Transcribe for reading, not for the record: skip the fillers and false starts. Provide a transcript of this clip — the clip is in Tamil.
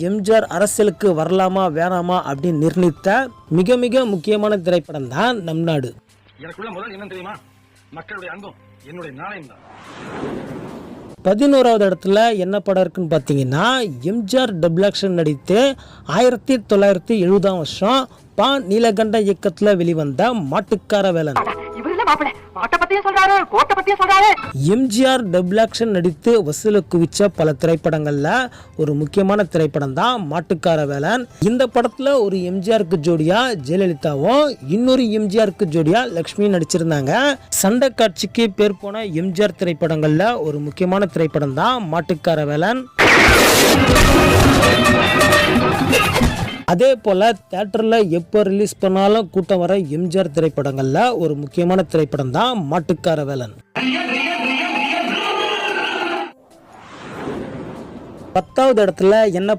எம்ஜிஆர் அரசியலுக்கு வரலாமா வேணாமா அப்படின்னு நிர்ணயித்த மிக மிக முக்கியமான திரைப்படம் தான் நம் நாடு. எனக்குள்ள முதல் என்ன தெரியுமா? மக்களுடைய அன்பும் என்னுடைய நாணயம் தான். 11வது இடத்துல என்ன படம் இருக்குன்னு பார்த்தீங்கன்னா, எம்ஜிஆர் டபுள் ஆக்ஷன் நடித்து 1970ஆம் வருஷம் பா நீலகண்ட இயக்கத்தில் வெளிவந்த மாட்டுக்கார வேலன். எம்ஜிஆர் டபுள் ஆக்ஷன் நடித்து வசூலை குவிச்ச பல திரைப்படங்கள்ல ஒரு முக்கியமான திரைப்படம் தான் மாட்டுக்கார வேலன். இந்த படத்துல ஒரு எம்ஜிஆருக்கு ஜோடியா ஜெயலலிதாவும் இன்னொரு எம்ஜிஆருக்கு ஜோடியா லட்சுமி நடிச்சிருந்தாங்க. சண்டை காட்சிக்கு பேர் போன எம்ஜிஆர் திரைப்படங்கள்ல ஒரு முக்கியமான திரைப்படம் தான் மாட்டுக்கார வேலன். அதே போல தியேட்டர்ல எப்போ ரிலீஸ் பண்ணாலும் கூட்டம் வர எம்ஜிஆர் திரைப்படங்கள்ல ஒரு முக்கியமான திரைப்படம் தான் மாட்டுக்கார வேலன். 10வது இடத்துல என்ன